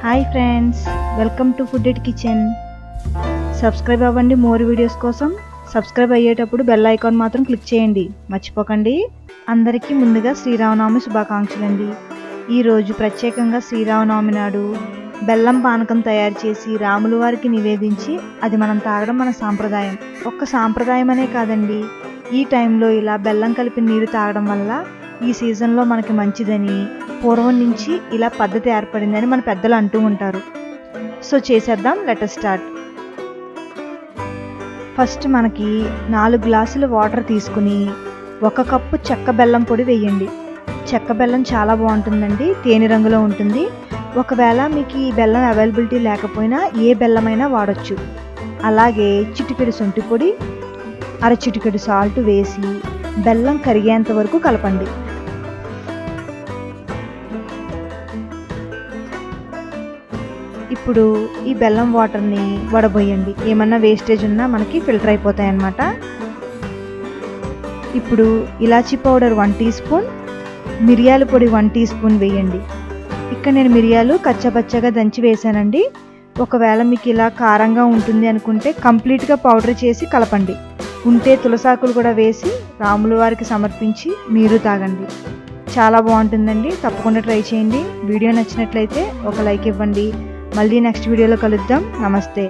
Hi friends, welcome to food at kitchen. Subscribe అవ్వండి more videos కోసం. Subscribe అయ్యేటప్పుడు bell icon మాత్రం click చేయండి, మర్చిపోకండి. అందరికీ ముందుగా శ్రీరామనవమి శుభాకాంక్షలు అండి. ఈరోజు ప్రత్యేకంగా శ్రీరామనవమి నాడు బెల్లం పానకం తయారు చేసి రాముల వారికి నివేదించి అది మనం తాగడం మన సాంప్రదాయం. ఒక్క సాంప్రదాయం అనే కాదండి, ఈ టైంలో ఇలా బెల్లం కలిపి నీరు తాగడం వల్ల ఈ సీజన్లో మనకి మంచిదని పూర్వం నుంచి ఇలా పద్ధతి ఏర్పడిందని మన పెద్దలు అంటూ ఉంటారు. సో చేసేద్దాం, లెట్ us స్టార్ట్. ఫస్ట్ మనకి 4 గ్లాసులు వాటర్ తీసుకుని 1 కప్పు చెక్క బెల్లం పొడి వేయండి. చెక్క బెల్లం చాలా బాగుంటుందండి, తేనె రంగులో ఉంటుంది. ఒకవేళ మీకు ఈ బెల్లం అవైలబిలిటీ లేకపోయినా ఏ బెల్లమైనా వాడచ్చు. అలాగే చిటికెడు సొంటి పొడి, చిటికెడు సాల్ట్ వేసి బెల్లం కరిగేంత వరకు కలపండి. ఇప్పుడు ఈ బెల్లం వాటర్ని వడబోయండి. ఏమన్నా వేస్టేజ్ ఉన్నా మనకి ఫిల్టర్ అయిపోతాయి అన్నమాట. ఇప్పుడు ఇలాచీ పౌడర్ 1 టీ స్పూన్, మిరియాల పొడి 1 టీ స్పూన్ వేయండి. ఇక్కడ నేను మిరియాలు కచ్చపచ్చగా దంచి వేసానండి. ఒకవేళ మీకు ఇలా కారంగా ఉంటుంది అనుకుంటే కంప్లీట్గా పౌడర్ చేసి కలపండి. ఉంటే తులసాకులు కూడా వేసి రాముల వారికి సమర్పించి మీరు తాగండి. చాలా బాగుంటుందండి, తప్పకుండా ట్రై చేయండి. వీడియో నచ్చినట్లయితే ఒక లైక్ ఇవ్వండి. మళ్ళీ నెక్స్ట్ వీడియోలో కలుద్దాం. నమస్తే.